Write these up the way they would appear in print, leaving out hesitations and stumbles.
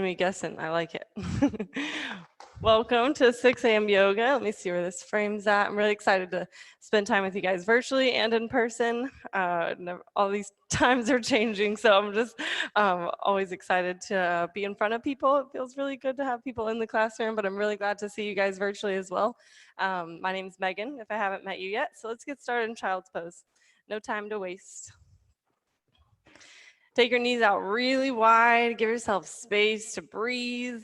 Me guessing, I like it. Welcome to 6 a.m. yoga. Let me see where this frame's at. I'm really excited to spend time with you guys virtually and in person. All these times are changing, so I'm just always excited to be in front of people. It feels really good to have people in the classroom, but I'm really glad to see you guys virtually as well. My name's Megan, if I haven't met you yet, so let's get started in child's pose. No time to waste. Take your knees out really wide. Give yourself space to breathe.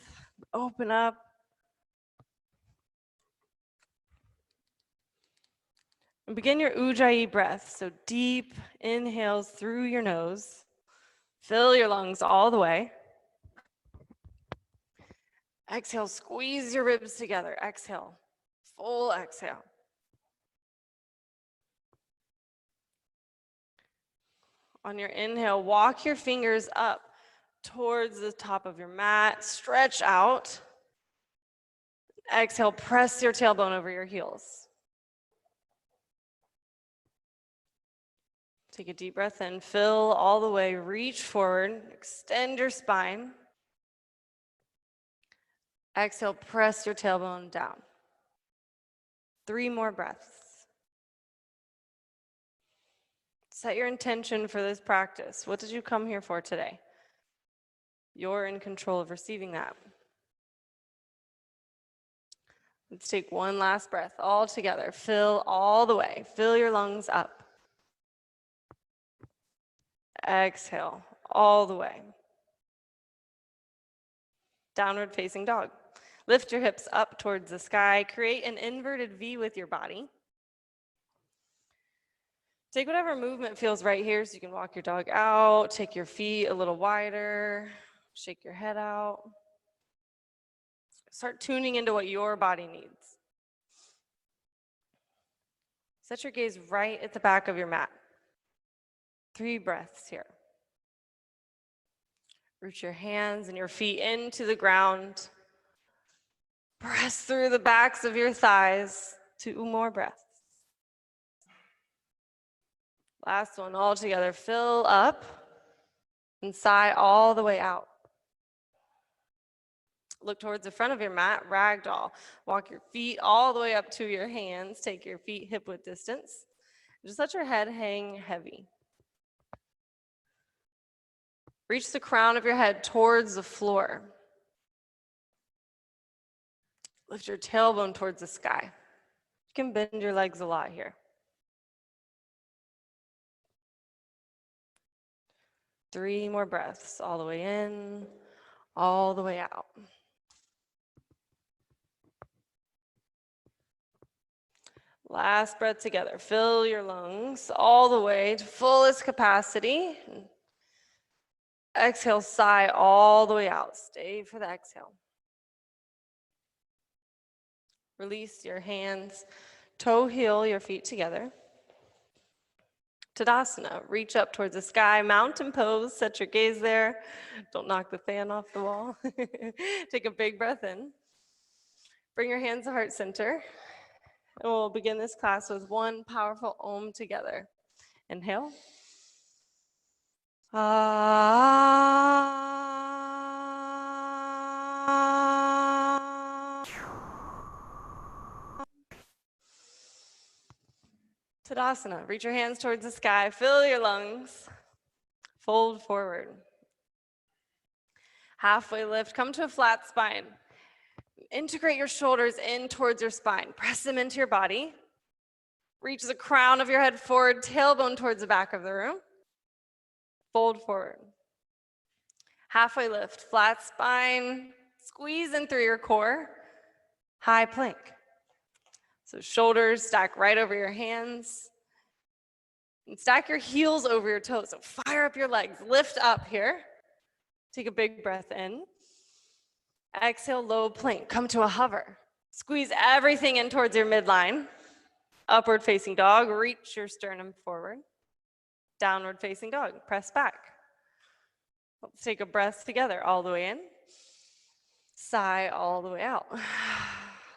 Open up. And begin your Ujjayi breath. So deep inhales through your nose. Fill your lungs all the way. Exhale, squeeze your ribs together. Exhale, full exhale. On your inhale, walk your fingers up towards the top of your mat. Stretch out. Exhale, press your tailbone over your heels. Take a deep breath in, fill all the way, reach forward, extend your spine. Exhale, press your tailbone down. 3 more breaths. Set your intention for this practice. What did you come here for today? You're in control of receiving that. Let's take one last breath all together. Fill all the way. Fill your lungs up. Exhale all the way. Downward facing dog. Lift your hips up towards the sky. Create an inverted V with your body. Take whatever movement feels right here, so you can walk your dog out, take your feet a little wider, shake your head out. Start tuning into what your body needs. Set your gaze right at the back of your mat. 3 breaths here. Root your hands and your feet into the ground. Press through the backs of your thighs. 2 more breaths. Last one, all together. Fill up and sigh all the way out. Look towards the front of your mat, ragdoll. Walk your feet all the way up to your hands. Take your feet hip-width distance. Just let your head hang heavy. Reach the crown of your head towards the floor. Lift your tailbone towards the sky. You can bend your legs a lot here. 3 more breaths, all the way in, all the way out. Last breath together. Fill your lungs all the way to fullest capacity. Exhale, sigh all the way out. Stay for the exhale. Release your hands, toe heel your feet together. Tadasana, reach up towards the sky, mountain pose, set your gaze there. Don't knock the fan off the wall. Take a big breath in. Bring your hands to heart center. And we'll begin this class with one powerful Om together. Inhale. Tadasana, reach your hands towards the sky, fill your lungs, fold forward. Halfway lift, come to a flat spine. Integrate your shoulders in towards your spine. Press them into your body. Reach the crown of your head forward, tailbone towards the back of the room. Fold forward. Halfway lift, flat spine, squeeze in through your core. High plank. So shoulders stack right over your hands. And stack your heels over your toes. So fire up your legs, lift up here. Take a big breath in. Exhale, low plank, come to a hover. Squeeze everything in towards your midline. Upward facing dog, reach your sternum forward. Downward facing dog, press back. Let's take a breath together, all the way in. Sigh all the way out.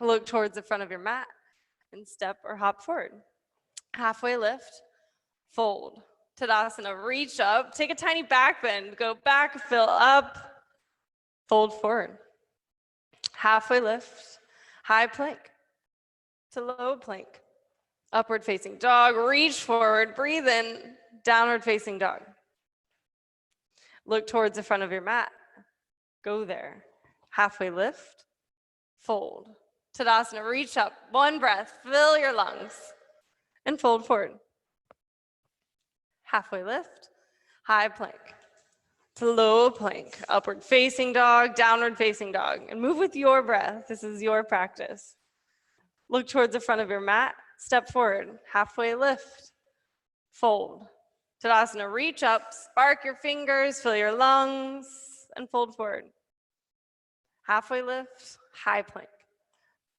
Look towards the front of your mat and step or hop forward. Halfway lift, fold. Tadasana, reach up, take a tiny back bend, go back, fill up, Fold forward. Halfway lift, high plank to low plank. Upward facing dog, reach forward, breathe in, downward facing dog. Look towards the front of your mat. Go there. Halfway lift, fold. Tadasana, reach up, one breath, fill your lungs, and fold forward. Halfway lift, high plank to low plank, upward facing dog, downward facing dog, and move with your breath. This is your practice. Look towards the front of your mat, step forward, halfway lift, fold. Tadasana, reach up, spark your fingers, fill your lungs, and fold forward. Halfway lift, high plank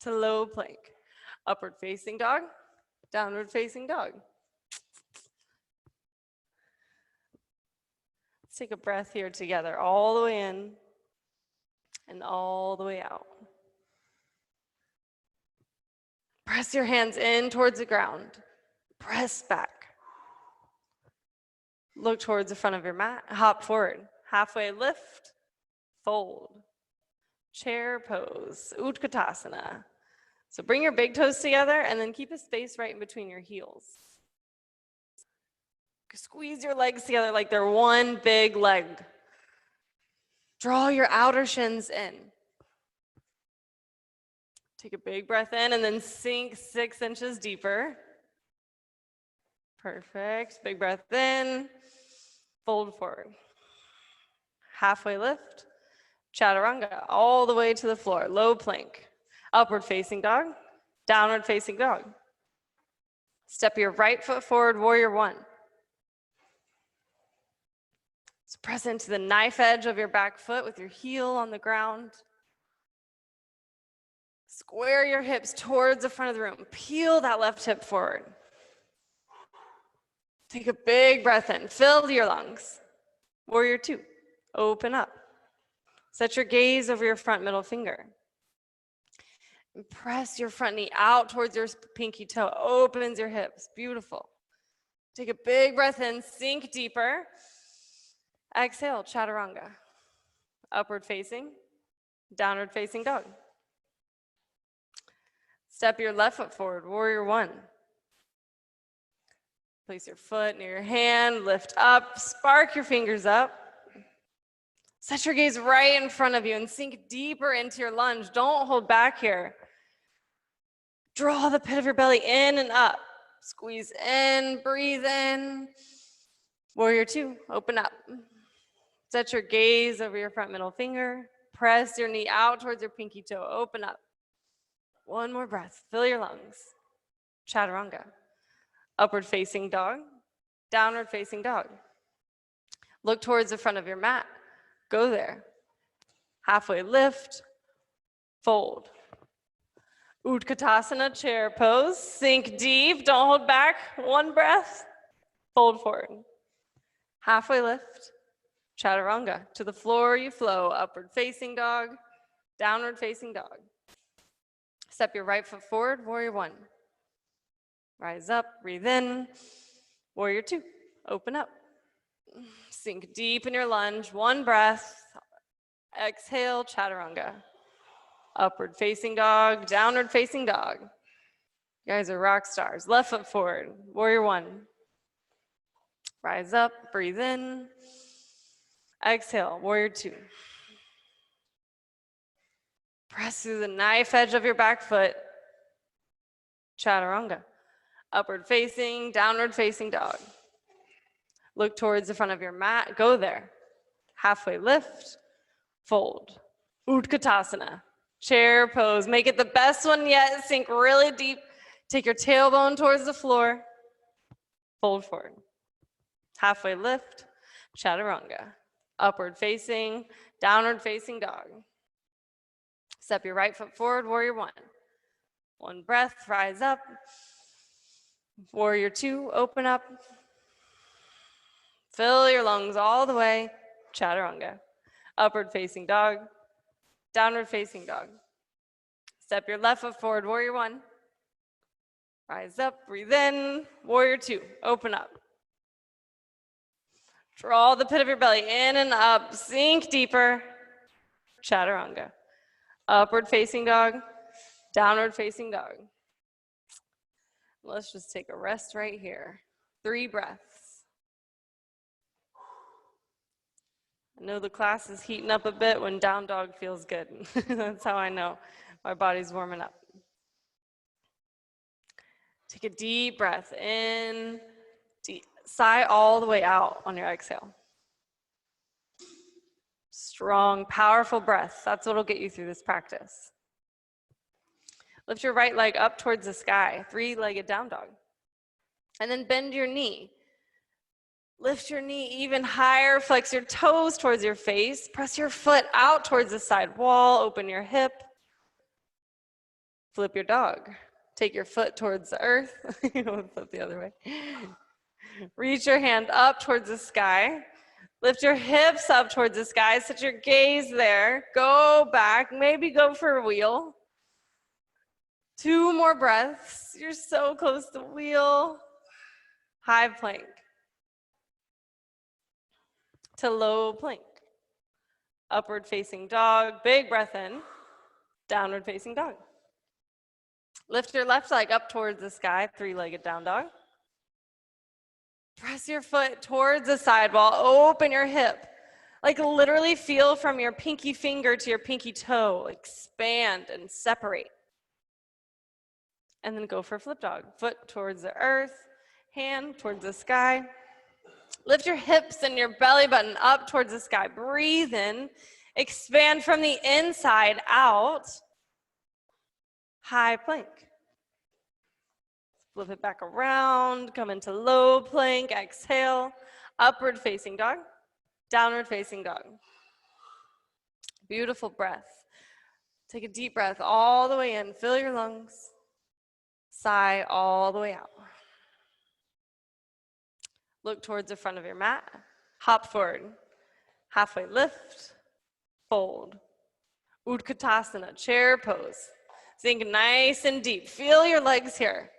to low plank, upward facing dog, downward facing dog. Let's take a breath here together, all the way in and all the way out. Press your hands in towards the ground. Press back. Look towards the front of your mat. Hop forward. Halfway lift. Fold. Chair pose. Utkatasana. So bring your big toes together and then keep a space right in between your heels. Squeeze your legs together like they're one big leg. Draw your outer shins in. Take a big breath in and then sink 6 inches deeper. Perfect. Big breath in. Fold forward. Halfway lift. Chaturanga all the way to the floor. Low plank. Upward facing dog. Downward facing dog. Step your right foot forward, warrior one. So press into the knife edge of your back foot with your heel on the ground. Square your hips towards the front of the room. Peel that left hip forward. Take a big breath in. Fill your lungs. Warrior two. Open up. Set your gaze over your front middle finger. And press your front knee out towards your pinky toe. Opens your hips. Beautiful. Take a big breath in. Sink deeper. Exhale, chaturanga. Upward facing. Downward facing dog. Step your left foot forward, warrior one. Place your foot near your hand, lift up, spark your fingers up. Set your gaze right in front of you and sink deeper into your lunge. Don't hold back here. Draw the pit of your belly in and up. Squeeze in, breathe in. Warrior two, open up. Set your gaze over your front middle finger. Press your knee out towards your pinky toe, open up. One more breath, fill your lungs. Chaturanga. Upward facing dog, downward facing dog. Look towards the front of your mat. Go there. Halfway lift, fold. Utkatasana, chair pose. Sink deep, don't hold back. One breath, fold forward. Halfway lift, chaturanga. To the floor you flow. Upward facing dog, downward facing dog. Step your right foot forward, warrior one. Rise up, breathe in. Warrior two, open up. Sink deep in your lunge, one breath. Exhale, chaturanga. Upward facing dog, downward facing dog. You guys are rock stars. Left foot forward, warrior one. Rise up, breathe in. Exhale, warrior two. Press through the knife edge of your back foot. Chaturanga. Upward facing, downward facing dog. Look towards the front of your mat. Go there. Halfway lift, fold. Utkatasana. Chair pose. Make it the best one yet. Sink really deep. Take your tailbone towards the floor. Fold forward. Halfway lift, chaturanga. Upward facing, downward facing dog. Step your right foot forward, warrior one. One breath, rise up. Warrior two, open up. Fill your lungs all the way, chaturanga. Upward facing dog, downward facing dog. Step your left foot forward, warrior one. Rise up, breathe in, warrior two, open up. Draw the pit of your belly in and up, sink deeper. chaturanga. Upward facing dog, downward facing dog. Let's just take a rest right here. 3 breaths. I know the class is heating up a bit when down dog feels good. That's how I know my body's warming up. Take a deep breath in, deep. Sigh all the way out on your exhale. Strong, powerful breath. That's what'll get you through this practice. Lift your right leg up towards the sky, 3-legged down dog. And then bend your knee. Lift your knee even higher, flex your toes towards your face, press your foot out towards the side wall, open your hip. Flip your dog. Take your foot towards the earth. You don't flip the other way. Reach your hand up towards the sky. Lift your hips up towards the sky. Set your gaze there. Go back. Maybe go for a wheel. 2 more breaths. You're so close to wheel. High plank. To low plank. Upward facing dog. Big breath in. Downward facing dog. Lift your left leg up towards the sky. 3-legged down dog. Press your foot towards the sidewall. Open your hip. Like literally feel from your pinky finger to your pinky toe. Expand and separate. And then go for flip dog. Foot towards the earth. Hand towards the sky. Lift your hips and your belly button up towards the sky. Breathe in. Expand from the inside out. High plank. Flip it back around. Come into low plank. Exhale. Upward facing dog. Downward facing dog. Beautiful breath. Take a deep breath all the way in. Fill your lungs. Sigh all the way out. Look towards the front of your mat. Hop forward. Halfway lift. Fold. Utkatasana, chair pose. Sink nice and deep. Feel your legs here.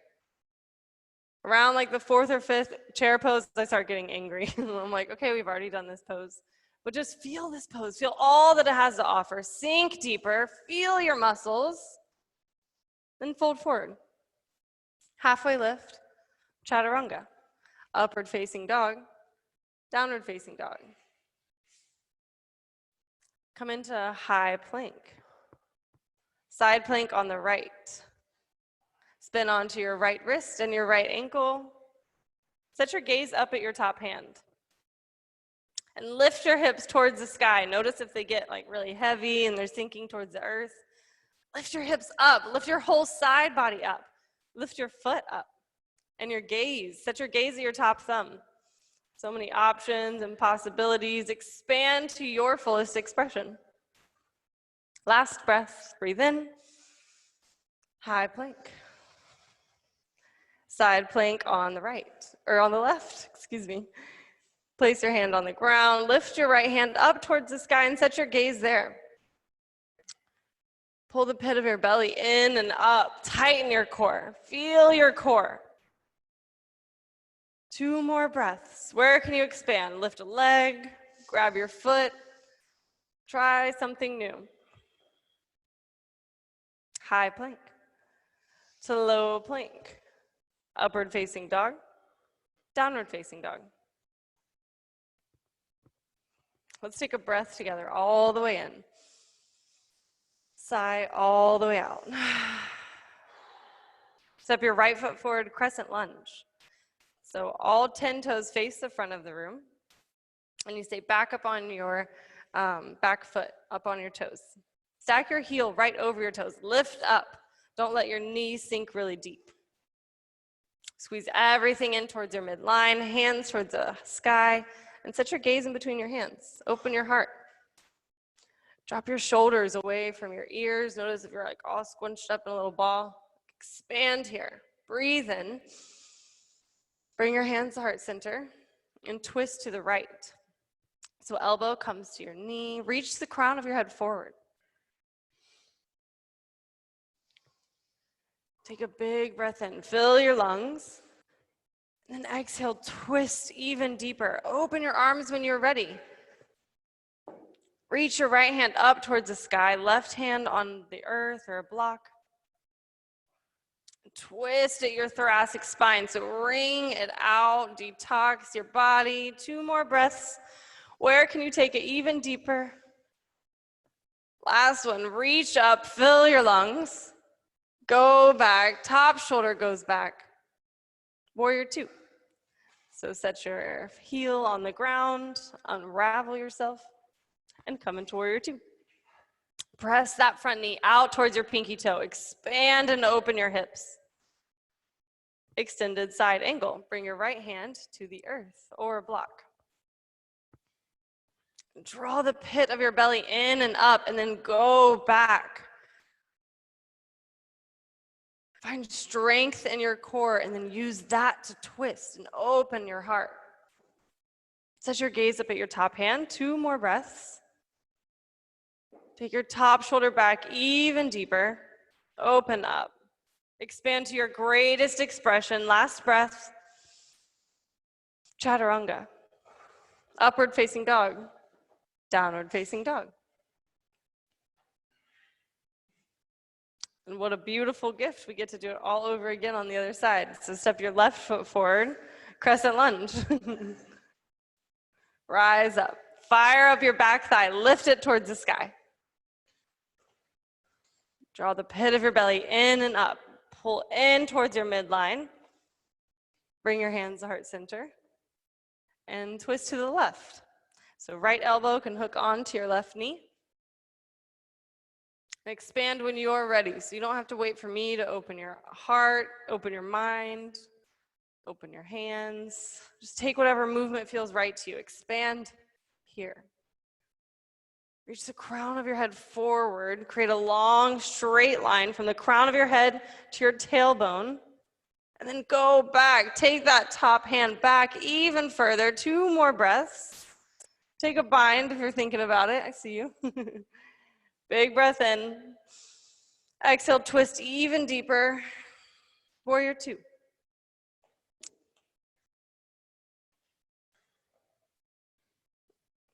Around like the 4th or 5th chair pose, I start getting angry. I'm like, okay, we've already done this pose. But just feel this pose. Feel all that it has to offer. Sink deeper. Feel your muscles. Then fold forward. Halfway lift. Chaturanga. Upward facing dog. Downward facing dog. Come into high plank. Side plank on the right. Spin onto your right wrist and your right ankle. Set your gaze up at your top hand. And lift your hips towards the sky. Notice if they get like really heavy and they're sinking towards the earth. Lift your hips up. Lift your whole side body up. Lift your foot up. And your gaze. Set your gaze at your top thumb. So many options and possibilities. Expand to your fullest expression. Last breath. Breathe in. High plank. Side plank on the right, or on the left, excuse me. Place your hand on the ground, lift your right hand up towards the sky and set your gaze there. Pull the pit of your belly in and up, tighten your core, feel your core. 2 more breaths. Where can you expand? Lift a leg, grab your foot, try something new. High plank to low plank. Upward facing dog, downward facing dog. Let's take a breath together all the way in. Sigh all the way out. Step your right foot forward, crescent lunge. So all 10 toes face the front of the room. And you stay back up on your back foot, up on your toes. Stack your heel right over your toes. Lift up. Don't let your knees sink really deep. Squeeze everything in towards your midline, hands towards the sky, and set your gaze in between your hands. Open your heart. Drop your shoulders away from your ears. Notice if you're like all squinched up in a little ball. Expand here. Breathe in. Bring your hands to heart center and twist to the right. So elbow comes to your knee. Reach the crown of your head forward. Take a big breath in, fill your lungs, and then exhale, twist even deeper. Open your arms when you're ready. Reach your right hand up towards the sky, left hand on the earth or a block. Twist at your thoracic spine, so wring it out, detox your body. 2 more breaths. Where can you take it even deeper? Last one, reach up, fill your lungs. Go back, top shoulder goes back. Warrior 2. So set your heel on the ground, unravel yourself, and come into warrior 2. Press that front knee out towards your pinky toe. Expand and open your hips. Extended side angle. Bring your right hand to the earth or a block. Draw the pit of your belly in and up, and then go back. Find strength in your core, and then use that to twist and open your heart. Set your gaze up at your top hand. 2 more breaths. Take your top shoulder back even deeper. Open up. Expand to your greatest expression. Last breath. Chaturanga. Upward facing dog. Downward facing dog. And what a beautiful gift. We get to do it all over again on the other side. So step your left foot forward. Crescent lunge. Rise up. Fire up your back thigh. Lift it towards the sky. Draw the pit of your belly in and up. Pull in towards your midline. Bring your hands to heart center. And twist to the left. So right elbow can hook onto your left knee. Expand when you're ready. So you don't have to wait for me to open your heart, open your mind, open your hands. Just take whatever movement feels right to you. Expand here. Reach the crown of your head forward. Create a long, straight line from the crown of your head to your tailbone. And then go back. Take that top hand back even further. 2 more breaths. Take a bind if you're thinking about it. I see you. Big breath in. Exhale, twist even deeper. Warrior 2.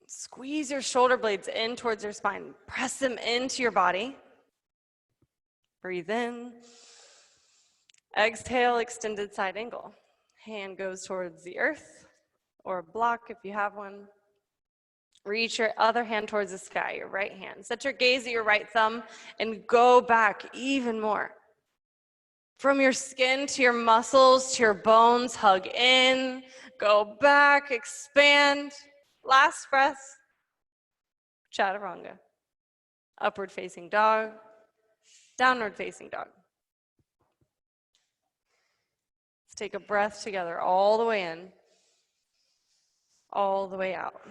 Squeeze your shoulder blades in towards your spine. Press them into your body. Breathe in. Exhale, extended side angle. Hand goes towards the earth or a block if you have one. Reach your other hand towards the sky, your right hand. Set your gaze at your right thumb and go back even more. From your skin to your muscles to your bones, hug in, go back, expand. Last breath, chaturanga. Upward facing dog, downward facing dog. Let's take a breath together all the way in, all the way out.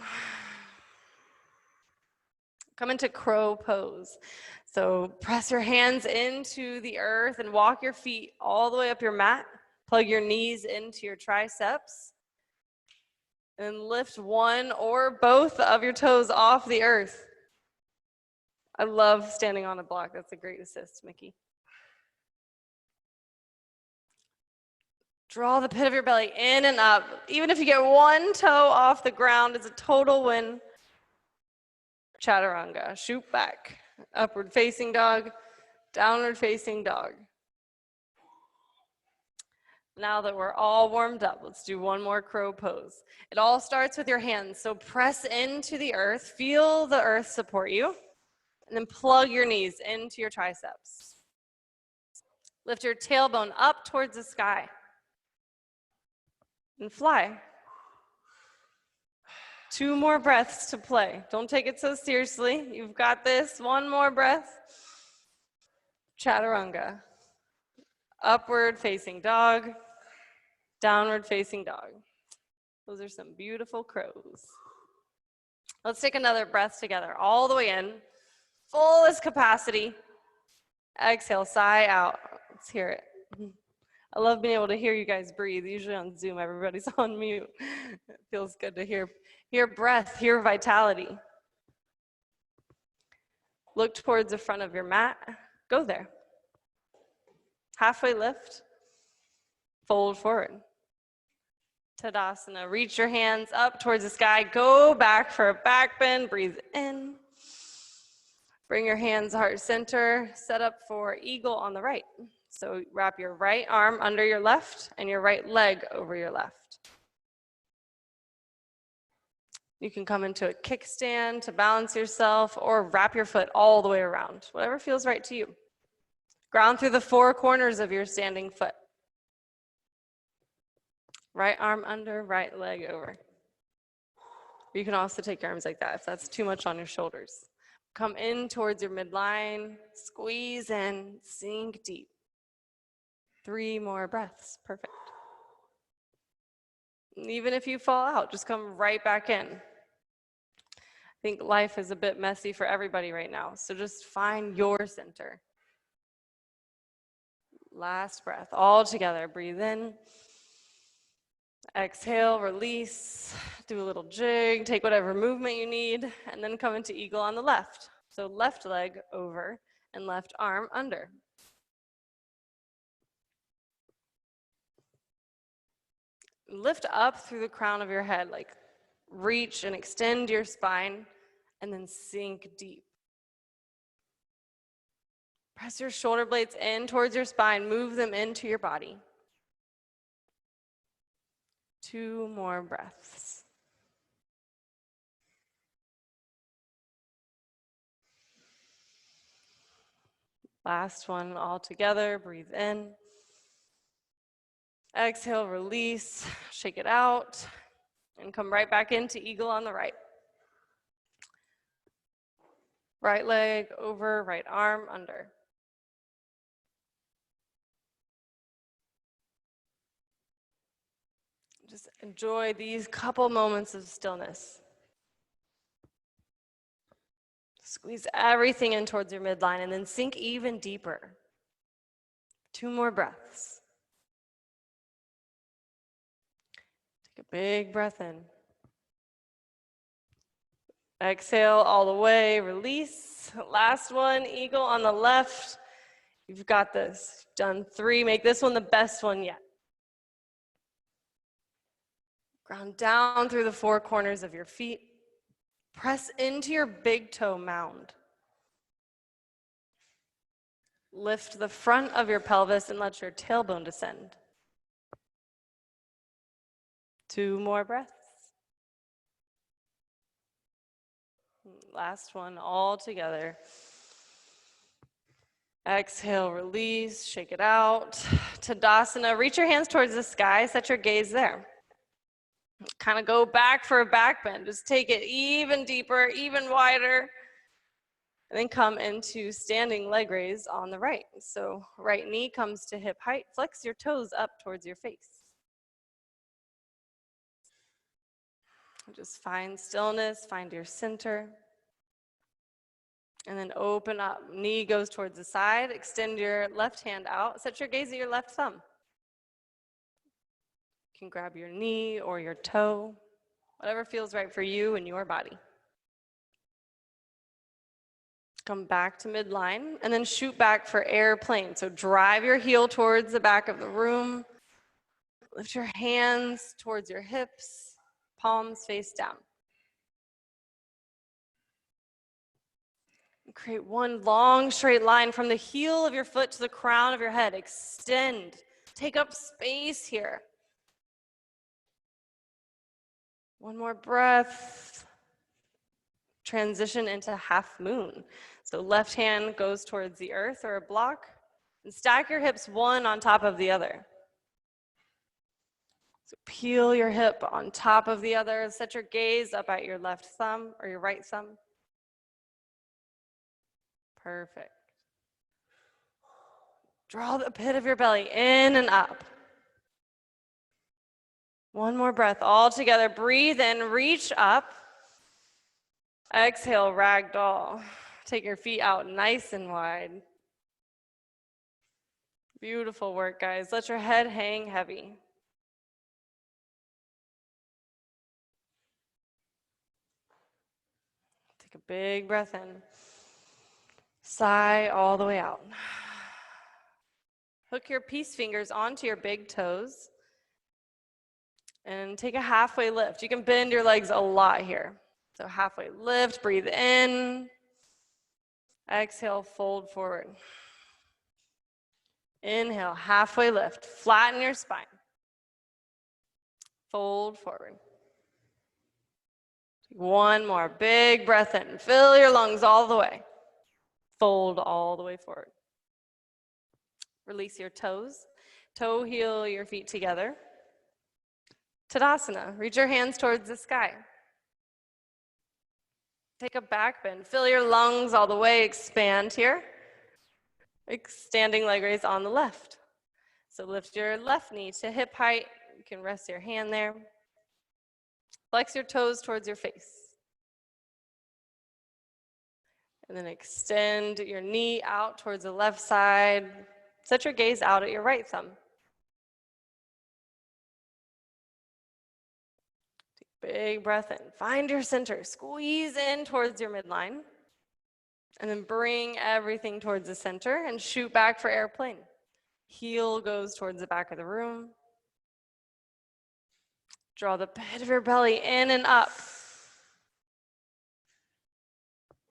Come into crow pose. So press your hands into the earth and walk your feet all the way up your mat. Plug your knees into your triceps. And lift one or both of your toes off the earth. I love standing on a block. That's a great assist, Mickey. Draw the pit of your belly in and up. Even if you get one toe off the ground, it's a total win. Chaturanga, shoot back. Upward facing dog, downward facing dog. Now that we're all warmed up, let's do one more crow pose. It all starts with your hands, so press into the earth, feel the earth support you, and then plug your knees into your triceps. Lift your tailbone up towards the sky and fly. 2 more breaths to play. Don't take it so seriously. You've got this. 1 more breath. Chaturanga. Upward facing dog. Downward facing dog. Those are some beautiful crows. Let's take another breath together. All the way in. Fullest capacity. Exhale, sigh out. Let's hear it. I love being able to hear you guys breathe. Usually on Zoom, everybody's on mute. It feels good to hear breath, hear vitality. Look towards the front of your mat. Go there. Halfway lift. Fold forward. Tadasana. Reach your hands up towards the sky. Go back for a back bend. Breathe in. Bring your hands heart center, set up for eagle on the right. So wrap your right arm under your left and your right leg over your left. You can come into a kickstand to balance yourself or wrap your foot all the way around, whatever feels right to you. Ground through the four corners of your standing foot. Right arm under, right leg over. You can also take your arms like that if that's too much on your shoulders. Come in towards your midline, squeeze in, sink deep. 3 more breaths, perfect. And even if you fall out, just come right back in. I think life is a bit messy for everybody right now, so just find your center. Last breath, all together, breathe in. Exhale, release, do a little jig, take whatever movement you need, and then come into eagle on the left. So left leg over and left arm under. Lift up through the crown of your head, like reach and extend your spine, and then sink deep. Press your shoulder blades in towards your spine, move them into your body. 2 more breaths. Last one all together, breathe in. Exhale, release, shake it out, and come right back into eagle on the right. Right leg over, right arm under. Just enjoy these couple moments of stillness. Squeeze everything in towards your midline and then sink even deeper. 2 more breaths. Take a big breath in. Exhale all the way, release. Last one, eagle on the left. You've got this. You've done 3, make this one the best one yet. Ground down through the 4 corners of your feet. Press into your big toe mound. Lift the front of your pelvis and let your tailbone descend. 2 more breaths. Last one all together. Exhale, release, shake it out. Tadasana, reach your hands towards the sky, set your gaze there. Kind of go back for a back bend. Just take it even deeper, even wider. And then come into standing leg raise on the right. So right knee comes to hip height. Flex your toes up towards your face. Just find stillness, find your center. And then open up. Knee goes towards the side. Extend your left hand out. Set your gaze at your left thumb. You can grab your knee or your toe, whatever feels right for you and your body. Come back to midline and then shoot back for airplane. So drive your heel towards the back of the room. Lift your hands towards your hips, palms face down. And create one long straight line from the heel of your foot to the crown of your head. Extend, take up space here. One more breath. Transition into half moon. So left hand goes towards the earth or a block, and stack your hips one on top of the other. So peel your hip on top of the other. Set your gaze up at your left thumb or your right thumb. Perfect. Draw the pit of your belly in and up. One more breath all together. Breathe in, reach up. Exhale, ragdoll. Take your feet out nice and wide. Beautiful work, guys. Let your head hang heavy. Take a big breath in. Sigh all the way out. Hook your peace fingers onto your big toes and take a halfway lift. You can bend your legs a lot here. So halfway lift, breathe in. Exhale, fold forward. Inhale, halfway lift. Flatten your spine. Fold forward. One more big breath in. Fill your lungs all the way. Fold all the way forward. Release your toes. Toe heel your feet together. Tadasana. Reach your hands towards the sky. Take a back bend. Fill your lungs all the way. Expand here. Standing leg raise on the left. So lift your left knee to hip height. You can rest your hand there. Flex your toes towards your face. And then extend your knee out towards the left side. Set your gaze out at your right thumb. Take a big breath in. Find your center. Squeeze in towards your midline. And then bring everything towards the center and shoot back for airplane. Heel goes towards the back of the room. Draw the pit of your belly in and up.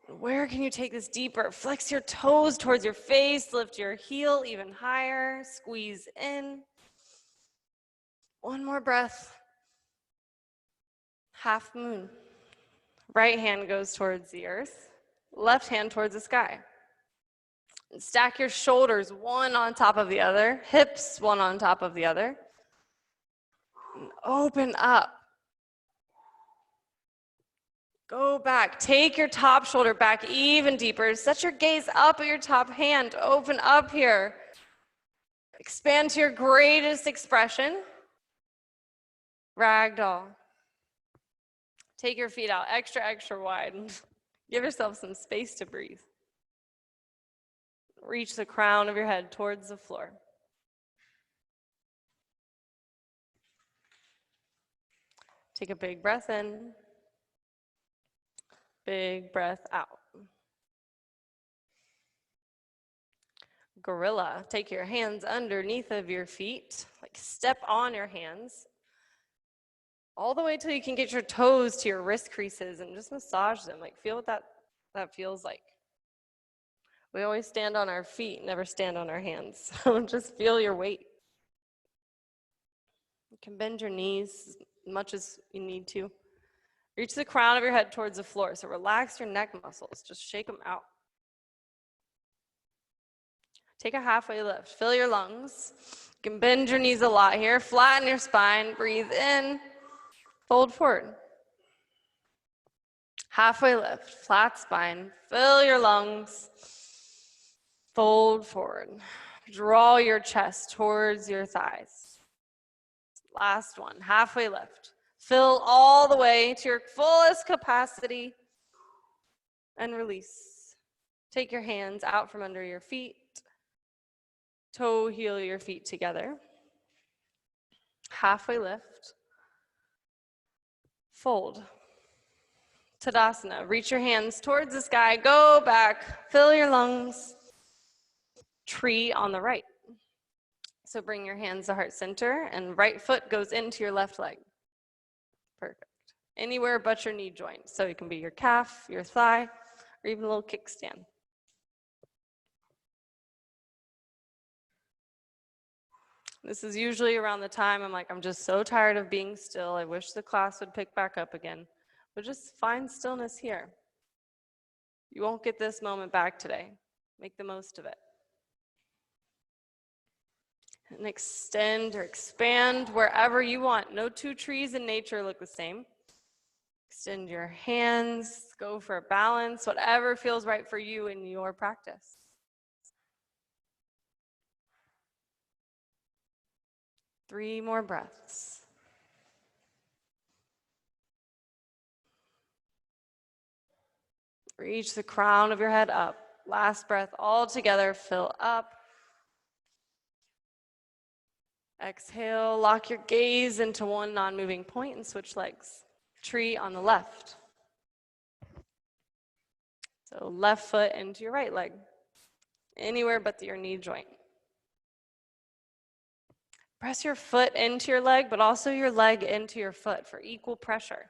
Where can you take this deeper? Flex your toes towards your face. Lift your heel even higher. Squeeze in. One more breath. Half moon. Right hand goes towards the earth. Left hand towards the sky. And stack your shoulders one on top of the other. Hips one on top of the other. And open up. Go back. Take your top shoulder back even deeper. Set your gaze up at your top hand. Open up here. Expand to your greatest expression. Ragdoll. Take your feet out extra, extra wide. Give yourself some space to breathe. Reach the crown of your head towards the floor. Take a big breath in. Big breath out. Gorilla. Take your hands underneath of your feet. Like step on your hands. All the way till you can get your toes to your wrist creases and just massage them. Like feel what that feels like. We always stand on our feet, never stand on our hands. So just feel your weight. You can bend your knees as much as you need to. Reach the crown of your head towards the floor. So relax your neck muscles. Just shake them out. Take a halfway lift. Fill your lungs. You can bend your knees a lot here. Flatten your spine. Breathe in. Fold forward. Halfway lift. Flat spine. Fill your lungs. Fold forward. Draw your chest towards your thighs. Last one. Halfway lift. Fill all the way to your fullest capacity and release. Take your hands out from under your feet. Toe heel your feet together. Halfway lift. Fold. Tadasana. Reach your hands towards the sky. Go back. Fill your lungs. Tree on the right. So bring your hands to heart center and right foot goes into your left leg. Perfect. Anywhere but your knee joint. So it can be your calf, your thigh, or even a little kickstand. This is usually around the time I'm like, I'm just so tired of being still. I wish the class would pick back up again. But just find stillness here. You won't get this moment back today. Make the most of it. And extend or expand wherever you want. No two trees in nature look the same. Extend your hands, go for a balance, whatever feels right for you in your practice. Three more breaths. Reach the crown of your head up. Last breath all together, fill up. Exhale, lock your gaze into one non-moving point and switch legs. Tree on the left. So left foot into your right leg. Anywhere but your knee joint. Press your foot into your leg, but also your leg into your foot for equal pressure.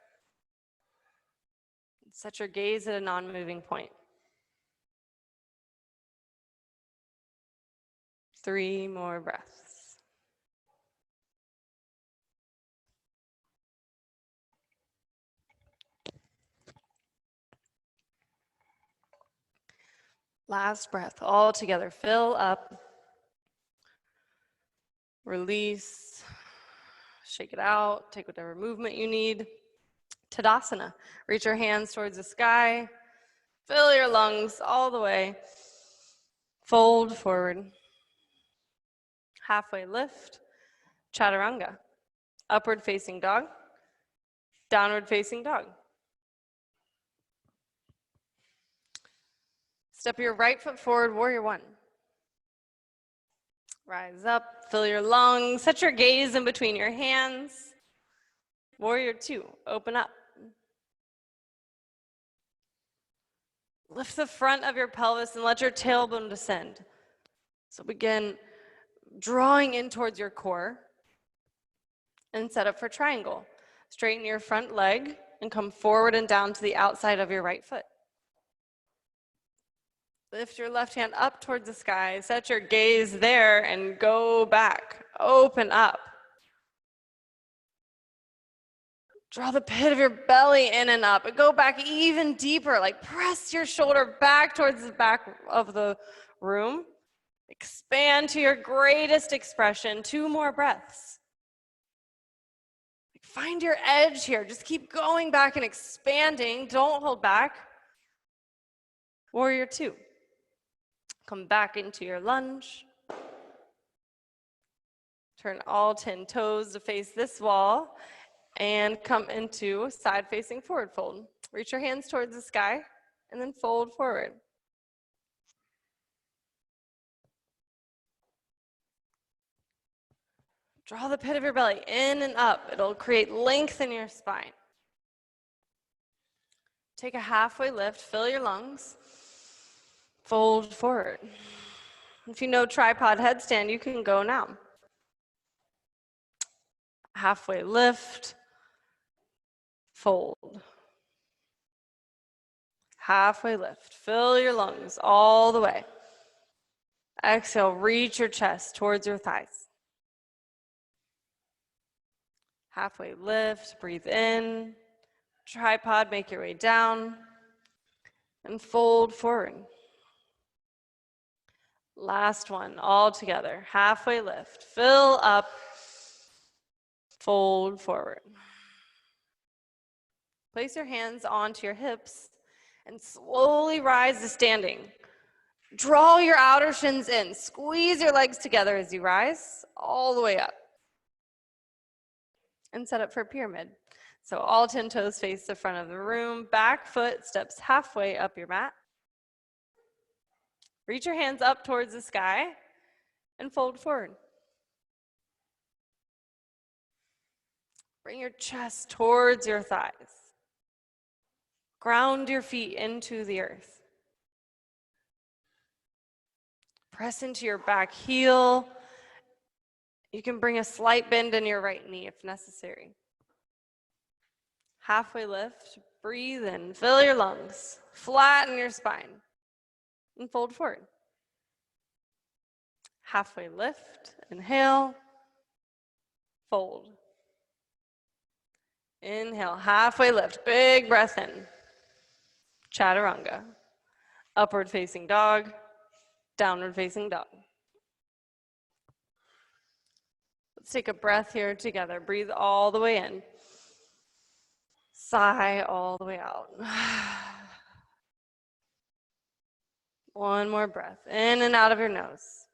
Set your gaze at a non-moving point. 3 more breaths. Last breath, all together. Fill up, release, shake it out, take whatever movement you need. Tadasana, reach your hands towards the sky, fill your lungs all the way, fold forward, halfway lift, chaturanga, upward facing dog, downward facing dog. Step your right foot forward, warrior one. Rise up, fill your lungs, set your gaze in between your hands. Warrior two, open up. Lift the front of your pelvis and let your tailbone descend. So begin drawing in towards your core and set up for triangle. Straighten your front leg and come forward and down to the outside of your right foot. Lift your left hand up towards the sky, set your gaze there and go back. Open up. Draw the pit of your belly in and up, and go back even deeper, like press your shoulder back towards the back of the room. Expand to your greatest expression. 2 more breaths. Find your edge here. Just keep going back and expanding. Don't hold back. Warrior two. Come back into your lunge. Turn all 10 toes to face this wall and come into side facing forward fold. Reach your hands towards the sky and then fold forward. Draw the pit of your belly in and up. It'll create length in your spine. Take a halfway lift, fill your lungs, fold forward. If you know tripod headstand, you can go now. Halfway lift, fold. Halfway lift, fill your lungs all the way. Exhale, reach your chest towards your thighs. Halfway lift, breathe in. Tripod, make your way down. And fold forward. Last one, all together. Halfway lift, fill up, fold forward. Place your hands onto your hips and slowly rise to standing. Draw your outer shins in. Squeeze your legs together as you rise all the way up. And set up for pyramid. So all 10 toes face the front of the room. Back foot steps halfway up your mat. Reach your hands up towards the sky and fold forward. Bring your chest towards your thighs. Ground your feet into the earth. Press into your back heel. You can bring a slight bend in your right knee if necessary. Halfway lift, breathe in, fill your lungs, flatten your spine, and fold forward. Halfway lift, inhale, fold. Inhale, halfway lift, big breath in. Chaturanga. Upward facing dog, downward facing dog. Let's take a breath here together. Breathe all the way in. Sigh all the way out. One more breath, in and out of your nose.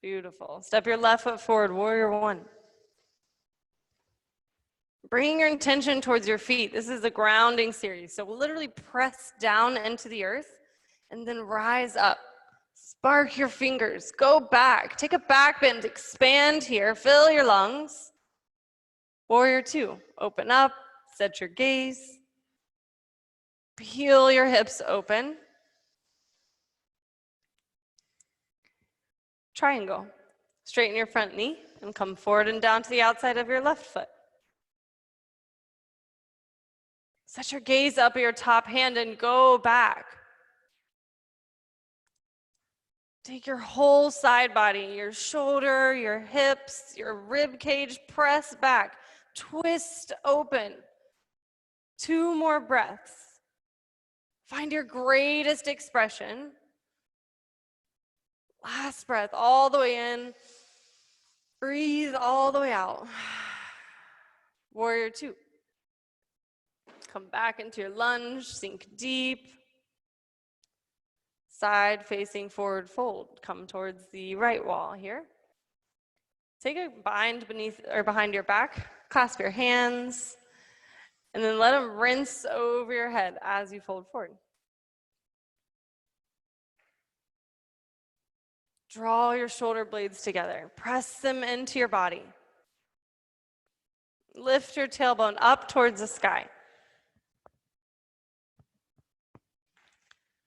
Beautiful. Step your left foot forward, warrior one. Bring your intention towards your feet. This is a grounding series. So literally press down into the earth and then rise up. Spark your fingers, go back. Take a back bend, expand here, fill your lungs. Warrior two, open up, set your gaze. Peel your hips open. Triangle. Straighten your front knee and come forward and down to the outside of your left foot. Set your gaze up at your top hand and go back. Take your whole side body, your shoulder, your hips, your rib cage, press back, twist open. 2 more breaths. Find your greatest expression. Last breath, all the way in. Breathe all the way out. Warrior 2. Come back into your lunge, sink deep. Side facing forward fold. Come towards the right wall here. Take a bind beneath or behind your back. Clasp your hands. And then let them rinse over your head as you fold forward. Draw your shoulder blades together. Press them into your body. Lift your tailbone up towards the sky.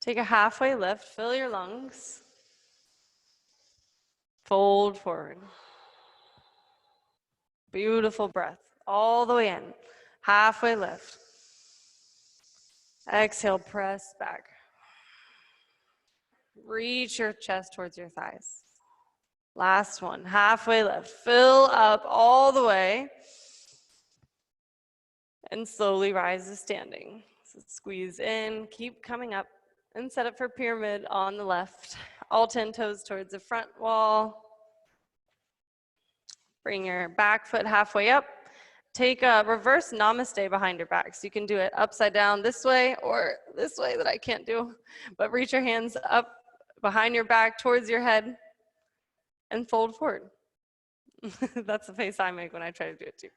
Take a halfway lift, fill your lungs. Fold forward. Beautiful breath, all the way in. Halfway lift. Exhale, press back. Reach your chest towards your thighs. Last one, halfway lift. Fill up all the way. And slowly rise to standing. So squeeze in, keep coming up, and set up for pyramid on the left. All 10 toes towards the front wall. Bring your back foot halfway up. Take a reverse namaste behind your back. So you can do it upside down this way or this way that I can't do. But reach your hands up behind your back towards your head and fold forward. That's the face I make when I try to do it too.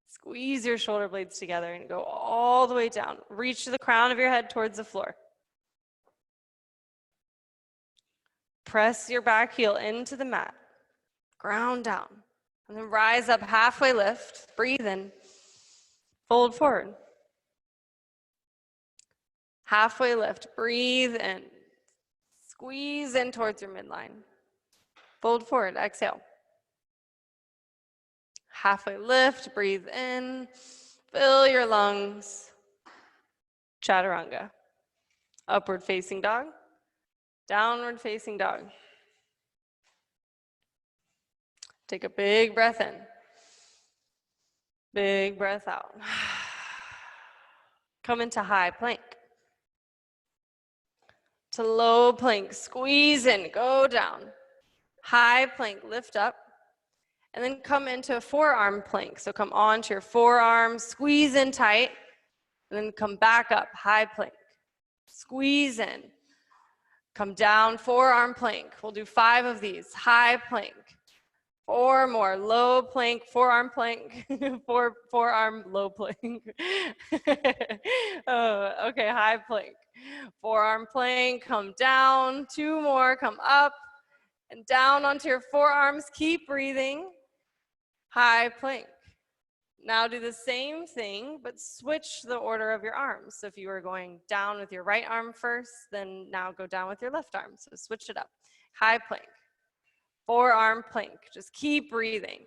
Squeeze your shoulder blades together and go all the way down. Reach to the crown of your head towards the floor. Press your back heel into the mat. Ground down. And then rise up, halfway lift. Breathe in. Fold forward. Halfway lift. Breathe in. Squeeze in towards your midline. Fold forward. Exhale. Halfway lift. Breathe in. Fill your lungs. Chaturanga. Upward facing dog. Downward facing dog. Take a big breath in. Big breath out. Come into high plank. To low plank, squeeze in, go down. High plank, lift up. And then come into a forearm plank. So come onto your forearms, squeeze in tight, and then come back up, high plank. Squeeze in. Come down, forearm plank. We'll do 5 of these. High plank. 4 more, low plank, forearm plank, forearm, low plank. Oh, okay, high plank. Forearm plank, come down, 2 more, come up, and down onto your forearms, keep breathing. High plank. Now do the same thing, but switch the order of your arms. So if you were going down with your right arm first, then now go down with your left arm. So switch it up. High plank. Forearm plank, just keep breathing.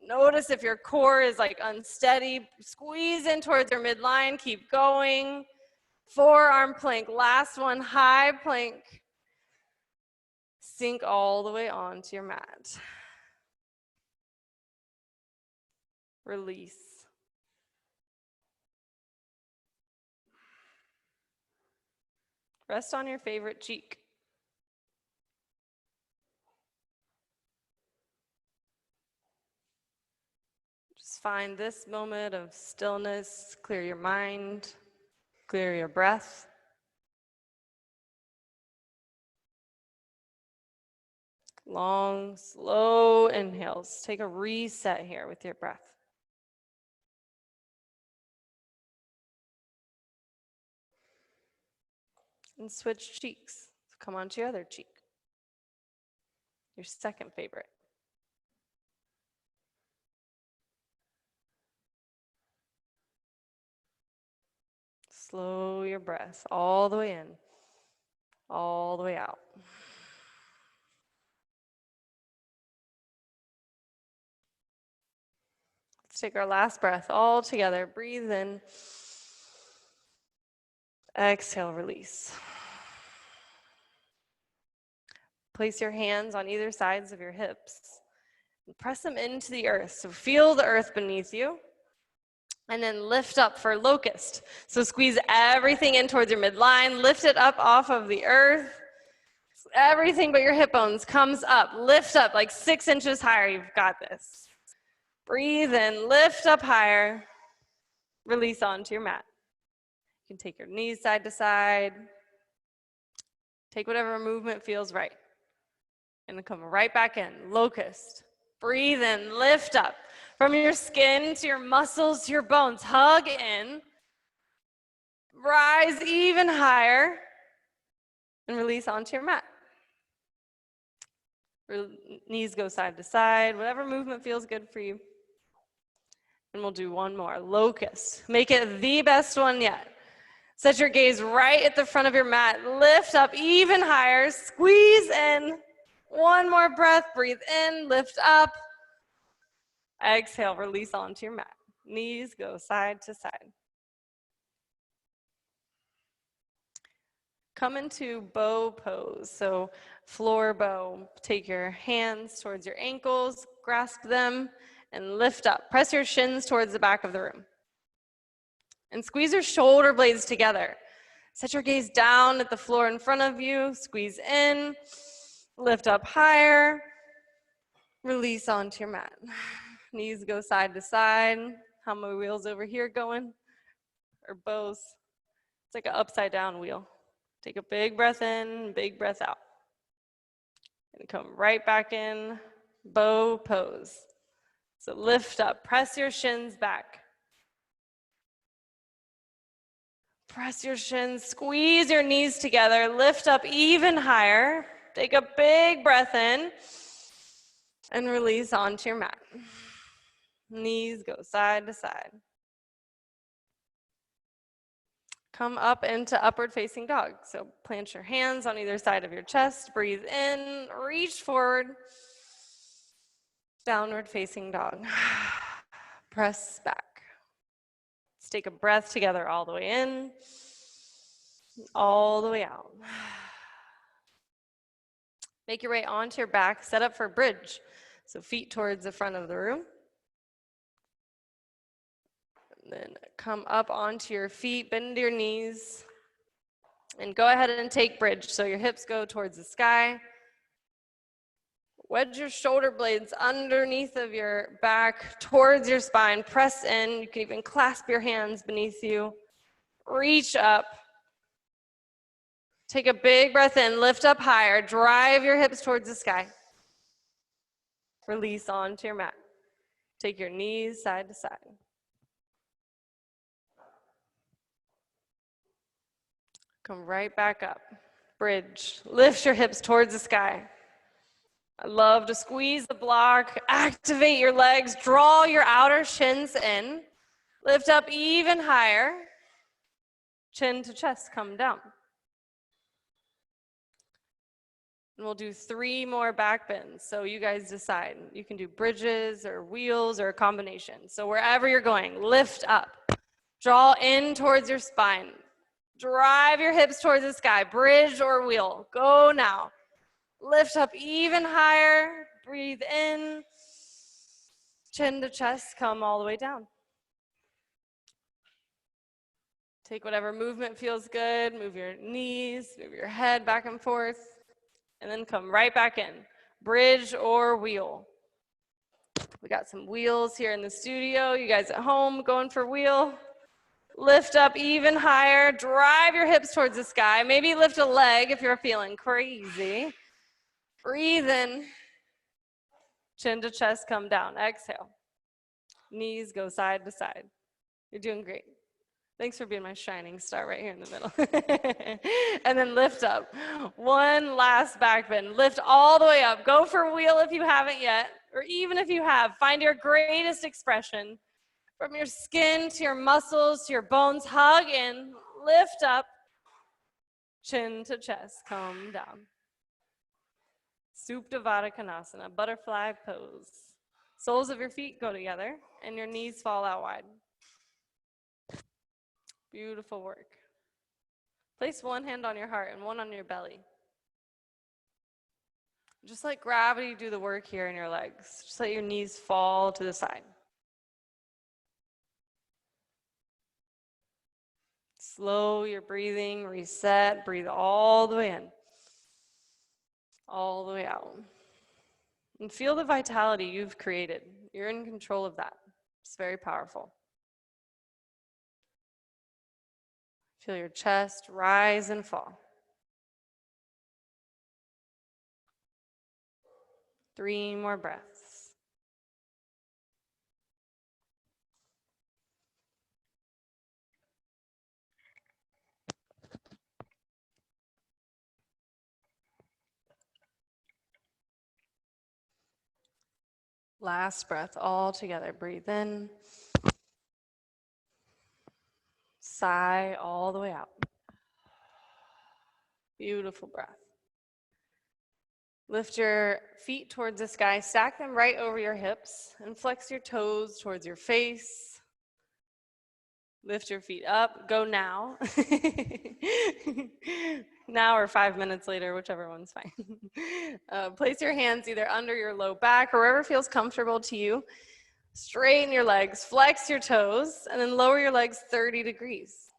Notice if your core is like unsteady, squeeze in towards your midline, keep going. Forearm plank, last one, high plank. Sink all the way onto your mat. Release. Rest on your favorite cheek. Just find this moment of stillness, clear your mind, clear your breath. Long, slow inhales. Take a reset here with your breath. And switch cheeks. Come onto your other cheek. Your second favorite. Slow your breath all the way in, all the way out. Let's take our last breath all together. Breathe in. Exhale, release. Place your hands on either sides of your hips and press them into the earth. So feel the earth beneath you. And then lift up for locust. So squeeze everything in towards your midline. Lift it up off of the earth. Everything but your hip bones comes up. Lift up like 6 inches higher. You've got this. Breathe in. Lift up higher. Release onto your mat. You can take your knees side to side. Take whatever movement feels right. And then come right back in. Locust. Breathe in. Lift up. From your skin to your muscles to your bones. Hug in. Rise even higher. And release onto your mat. Knees go side to side. Whatever movement feels good for you. And we'll do one more. Locust. Make it the best one yet. Set your gaze right at the front of your mat. Lift up even higher. Squeeze in. One more breath. Breathe in. Lift up. Exhale. Release onto your mat. Knees go side to side. Come into bow pose. So floor bow. Take your hands towards your ankles. Grasp them and lift up. Press your shins towards the back of the room. And squeeze your shoulder blades together. Set your gaze down at the floor in front of you. Squeeze in. Lift up higher. Release onto your mat. Knees go side to side. How my wheels over here going? Or bows? It's like an upside down wheel. Take a big breath in, big breath out. And come right back in, bow pose. So lift up, press your shins back. Press your shins, squeeze your knees together, lift up even higher. Take a big breath in and release onto your mat. Knees go side to side. Come up into upward facing dog. So plant your hands on either side of your chest, breathe in, reach forward, downward facing dog. Press back. Let's take a breath together all the way in, all the way out. Make your way onto your back, set up for bridge. So feet towards the front of the room. And then come up onto your feet, bend your knees, and go ahead and take bridge. So your hips go towards the sky. Wedge your shoulder blades underneath of your back, towards your spine. Press in. You can even clasp your hands beneath you. Reach up. Take a big breath in. Lift up higher. Drive your hips towards the sky. Release onto your mat. Take your knees side to side. Come right back up. Bridge. Lift your hips towards the sky. I love to squeeze the block, activate your legs, draw your outer shins in, lift up even higher, chin to chest, come down. And we'll do 3 more back bends, so you guys decide. You can do bridges or wheels or a combination. So wherever you're going, lift up, draw in towards your spine, drive your hips towards the sky, bridge or wheel, go now. Lift up even higher, breathe in, chin to chest, come all the way down. Take whatever movement feels good, move your knees, move your head back and forth, and then come right back in. Bridge or wheel. We got some wheels here in the studio. You guys at home going for wheel? Lift up even higher, drive your hips towards the sky. Maybe lift a leg if you're feeling crazy. Breathe in, chin to chest, come down. Exhale. Knees go side to side. You're doing great. Thanks for being my shining star right here in the middle. And then lift up. One last back bend. Lift all the way up. Go for a wheel if you haven't yet, or even if you have. Find your greatest expression from your skin to your muscles to your bones. Hug in, lift up, chin to chest, come down. Supta Baddha Konasana, butterfly pose. Soles of your feet go together and your knees fall out wide. Beautiful work. Place one hand on your heart and one on your belly. Just let gravity do the work here in your legs. Just let your knees fall to the side. Slow your breathing, reset, breathe all the way in, all the way out. And feel the vitality you've created. You're in control of that. It's very powerful. Feel your chest rise and fall. 3 more breaths. Last breath all together. Breathe in. Sigh all the way out. Beautiful breath. Lift your feet towards the sky. Stack them right over your hips and flex your toes towards your face. Lift your feet up. Go now. Now or 5 minutes later, whichever one's fine. Place your hands either under your low back or wherever feels comfortable to you. Straighten your legs, flex your toes, and then lower your legs 30 degrees.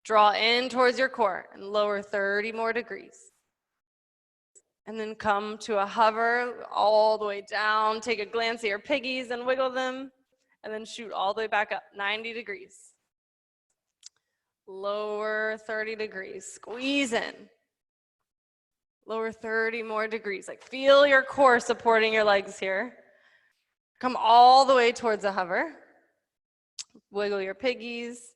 Draw in towards your core and lower 30 more degrees. And then come to a hover all the way down. Take a glance at your piggies and wiggle them. And then shoot all the way back up, 90 degrees. Lower 30 degrees, squeeze in. Lower 30 more degrees. Like feel your core supporting your legs here. Come all the way towards a hover. Wiggle your piggies.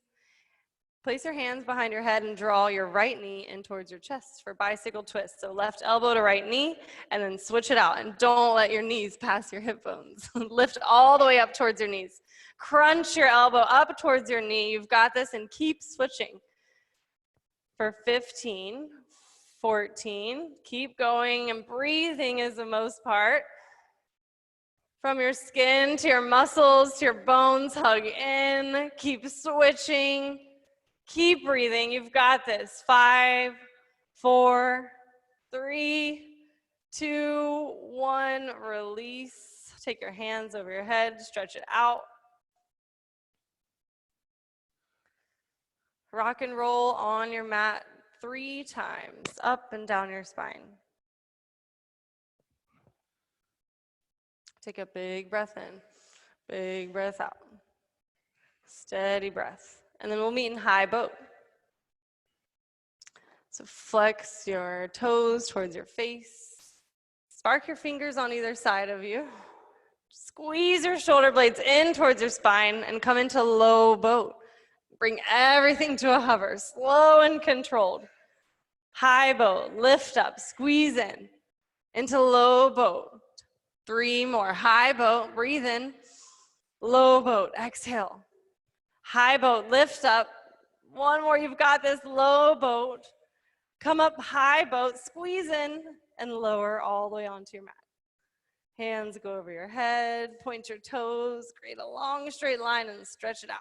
Place your hands behind your head and draw your right knee in towards your chest for bicycle twist. So left elbow to right knee, and then switch it out. And don't let your knees pass your hip bones. Lift all the way up towards your knees. Crunch your elbow up towards your knee. You've got this, and keep switching. For 15, 14, keep going, and breathing is the most part. From your skin to your muscles to your bones, hug in. Keep switching. Keep breathing. You've got this. 5, 4, 3, 2, 1. Release. Take your hands over your head. Stretch it out. Rock and roll on your mat 3 times, up and down your spine. Take a big breath in, big breath out. Steady breath. And then we'll meet in high boat. So flex your toes towards your face. Spark your fingers on either side of you. Squeeze your shoulder blades in towards your spine and come into low boat. Bring everything to a hover, slow and controlled. High boat, lift up, squeeze in, into low boat. 3 more, high boat, breathe in, low boat, exhale. High boat, lift up. 1 more, you've got this, low boat. Come up, high boat, squeeze in, and lower all the way onto your mat. Hands go over your head, point your toes, create a long straight line and stretch it out.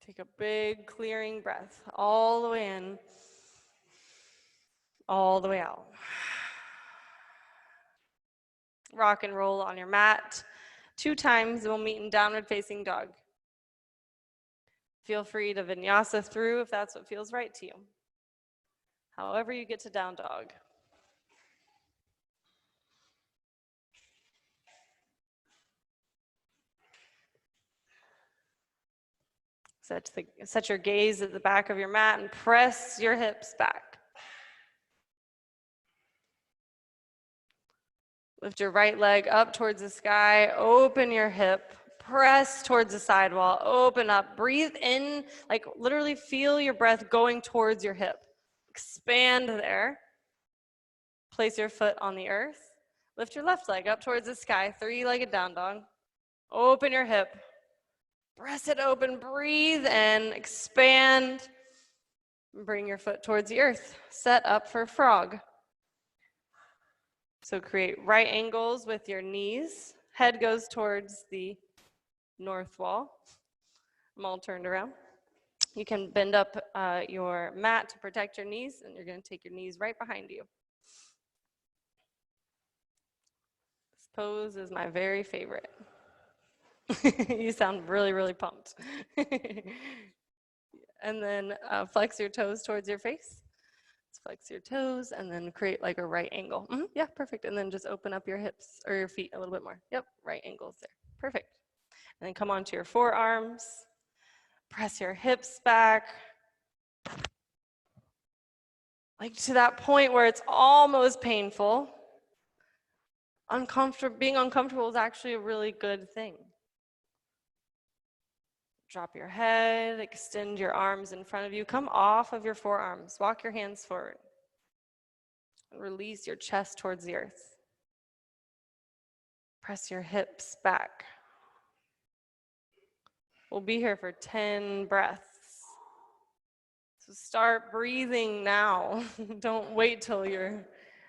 Take a big clearing breath all the way in, all the way out. Rock and roll on your mat 2 times, and we'll meet in downward facing dog. Feel free to vinyasa through if that's what feels right to you. However you get to down dog. Set your gaze at the back of your mat and press your hips back. Lift your right leg up towards the sky, open your hip, press towards the sidewall, open up, breathe in, like literally feel your breath going towards your hip. Expand there. Place your foot on the earth. Lift your left leg up towards the sky, 3-legged down dog. Open your hip. Press it open, breathe in, expand. Bring your foot towards the earth. Set up for frog. So create right angles with your knees. Head goes towards the north wall. I'm all turned around. You can bend up your mat to protect your knees, and you're going to take your knees right behind you. This pose is my very favorite. You sound really, really pumped. And then flex your toes towards your face. Let's flex your toes and then create like a right angle. Yeah, perfect. And then just open up your hips or your feet a little bit more. Yep, right angles there. Perfect. And then come onto your forearms. Press your hips back. Like to that point where it's almost painful. Being uncomfortable is actually a really good thing. Drop your head, extend your arms in front of you. Come off of your forearms. Walk your hands forward. And release your chest towards the earth. Press your hips back. We'll be here for 10 breaths. So start breathing now. Don't wait till you're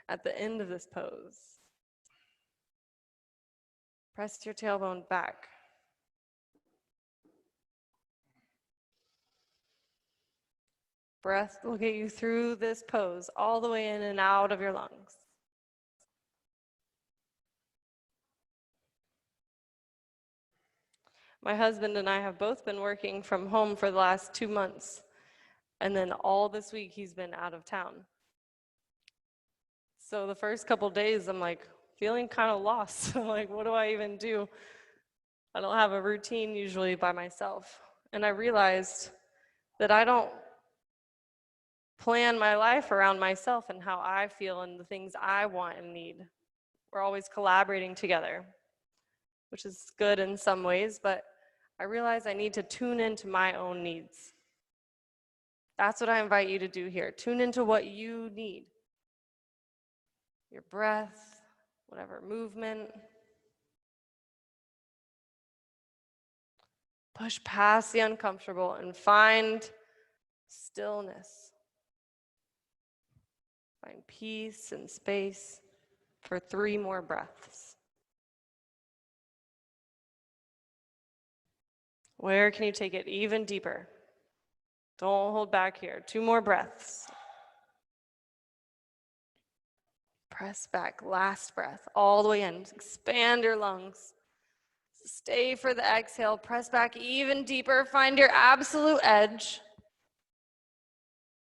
at the end of this pose. Press your tailbone back. Breath will get you through this pose, all the way in and out of your lungs. My husband and I have both been working from home for the last 2 months. And then all this week he's been out of town. So the first couple days I'm like feeling kind of lost. Like, what do I even do? I don't have a routine usually by myself. And I realized that I don't plan my life around myself and how I feel and the things I want and need. We're always collaborating together, which is good in some ways, but I realize I need to tune into my own needs. That's what I invite you to do here. Tune into what you need. Your breath, whatever movement. Push past the uncomfortable and find stillness. Find peace and space for 3 more breaths. Where can you take it even deeper? Don't hold back here. 2 more breaths. Press back, last breath, all the way in. Expand your lungs. Stay for the exhale. Press back even deeper. Find your absolute edge.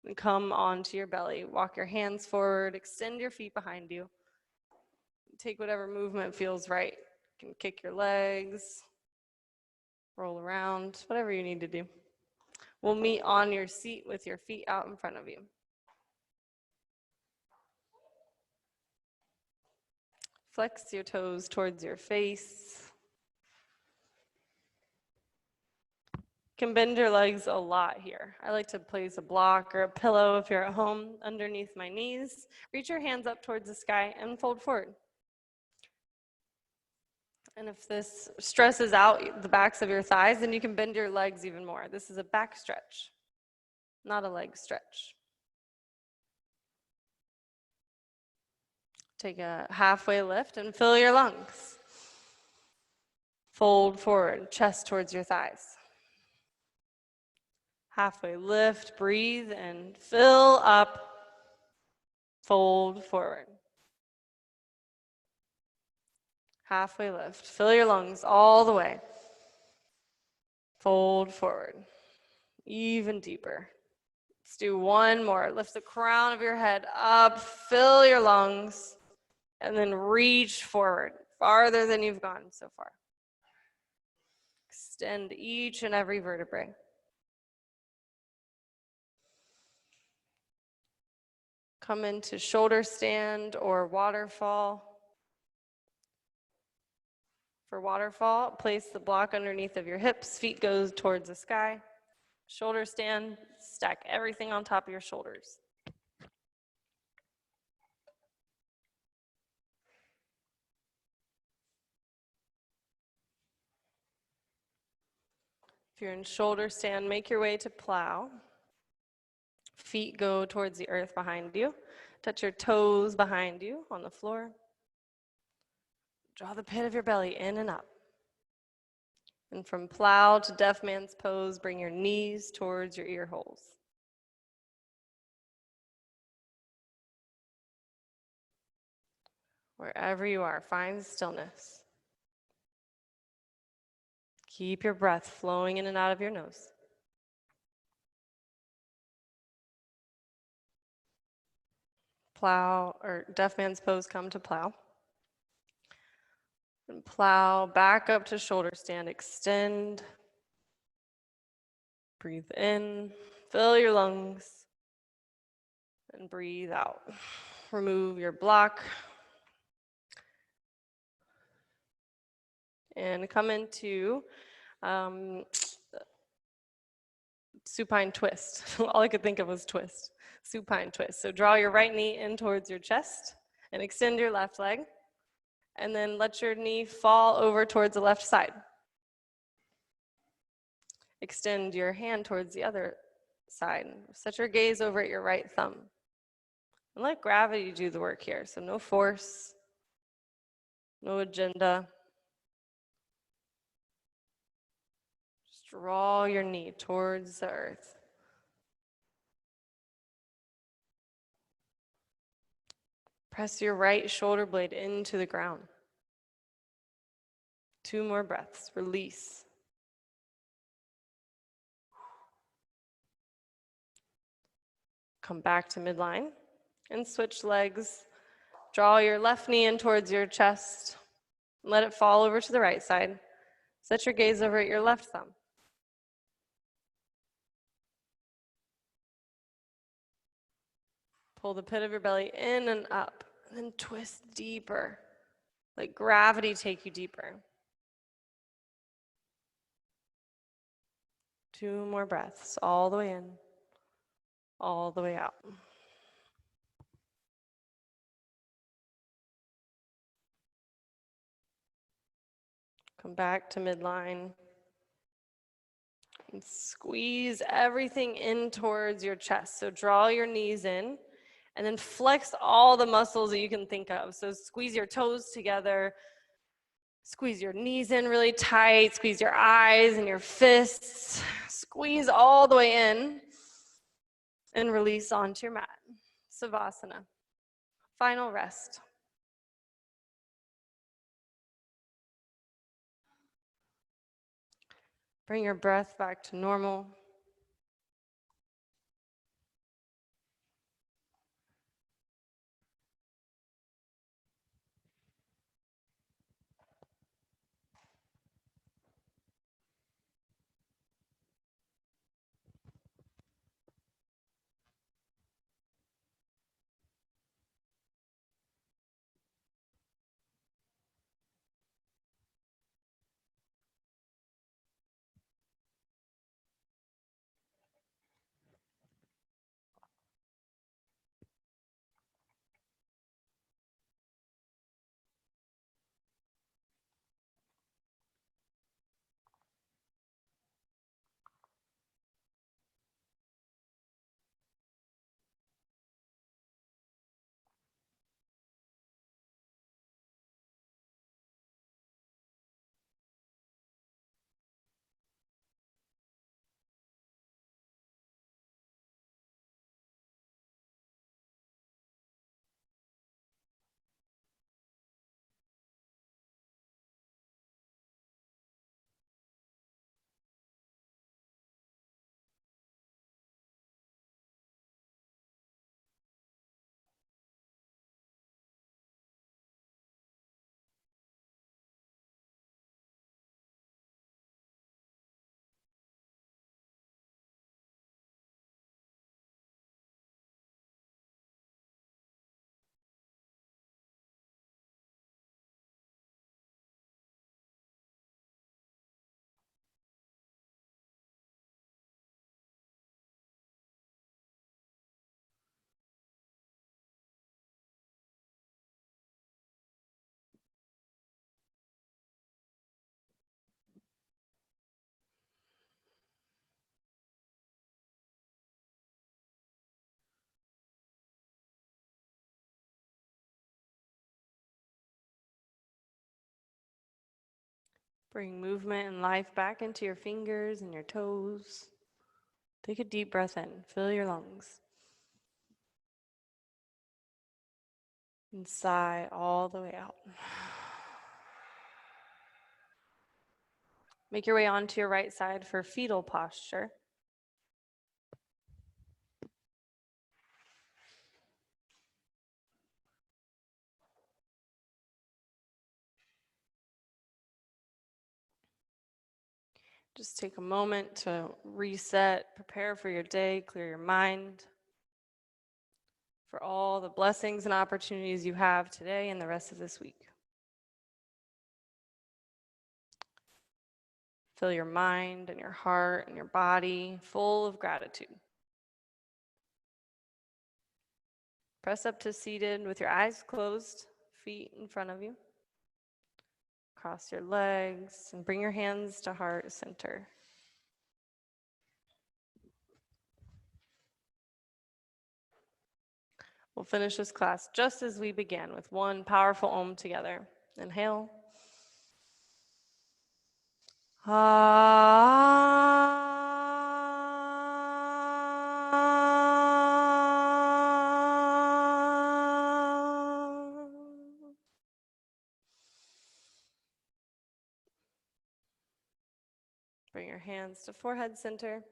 And come onto your belly. Walk your hands forward. Extend your feet behind you. Take whatever movement feels right. You can kick your legs, roll around, whatever you need to do. We'll meet on your seat with your feet out in front of you. Flex your toes towards your face. You can bend your legs a lot here. I like to place a block or a pillow if you're at home underneath my knees. Reach your hands up towards the sky and fold forward. And if this stresses out the backs of your thighs, then you can bend your legs even more. This is a back stretch, not a leg stretch. Take a halfway lift and fill your lungs. Fold forward, chest towards your thighs. Halfway lift, breathe, and fill up. Fold forward. Halfway lift, fill your lungs all the way. Fold forward, even deeper. Let's do 1 more. Lift the crown of your head up, fill your lungs, and then reach forward, farther than you've gone so far. Extend each and every vertebrae. Come into shoulder stand or waterfall. For waterfall, place the block underneath of your hips, feet go towards the sky. Shoulder stand, stack everything on top of your shoulders. If you're in shoulder stand, make your way to plow. Feet go towards the earth behind you. Touch your toes behind you on the floor. Draw the pit of your belly in and up. And from plow to deaf man's pose, bring your knees towards your ear holes. Wherever you are, find stillness. Keep your breath flowing in and out of your nose. Plow, or deaf man's pose, come to plow. And plow back up to shoulder stand, extend. Breathe in, fill your lungs, and breathe out. Remove your block. And come into supine twist. All I could think of was twist. Supine twist. So draw your right knee in towards your chest and extend your left leg. And then let your knee fall over towards the left side. Extend your hand towards the other side. Set your gaze over at your right thumb. And let gravity do the work here. So no force, no agenda. Just draw your knee towards the earth. Press your right shoulder blade into the ground. 2 more breaths. Release. Come back to midline and switch legs. Draw your left knee in towards your chest. Let it fall over to the right side. Set your gaze over at your left thumb. Pull the pit of your belly in and up, and then twist deeper. Let gravity take you deeper. 2 more breaths, all the way in, all the way out. Come back to midline. And squeeze everything in towards your chest. So draw your knees in, and then flex all the muscles that you can think of. So squeeze your toes together, squeeze your knees in really tight, squeeze your eyes and your fists, squeeze all the way in, and release onto your mat. Savasana. Final rest. Bring your breath back to normal. Bring movement and life back into your fingers and your toes. Take a deep breath in, fill your lungs. And sigh all the way out. Make your way onto your right side for fetal posture. Just take a moment to reset, prepare for your day, clear your mind for all the blessings and opportunities you have today and the rest of this week. Fill your mind and your heart and your body full of gratitude. Press up to seated with your eyes closed, feet in front of you. Cross your legs and bring your hands to heart center. We'll finish this class just as we began with one powerful Om together. Inhale. Bring your hands to forehead center.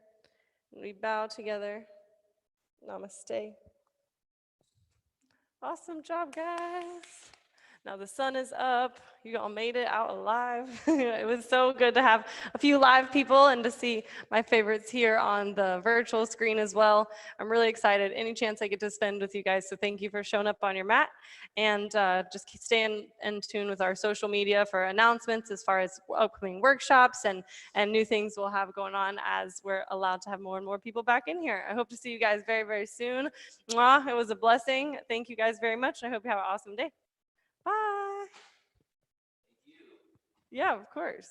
And we bow together. Namaste. Awesome job, guys. Now the sun is up. You all made it out alive. It was so good to have a few live people and to see my favorites here on the virtual screen as well. I'm really excited. Any chance I get to spend with you guys. So thank you for showing up on your mat. And just stay in tune with our social media for announcements as far as upcoming workshops and new things we'll have going on as we're allowed to have more and more people back in here. I hope to see you guys very, very soon. Mwah, it was a blessing. Thank you guys very much. I hope you have an awesome day. Bye. Thank you. Yeah, of course.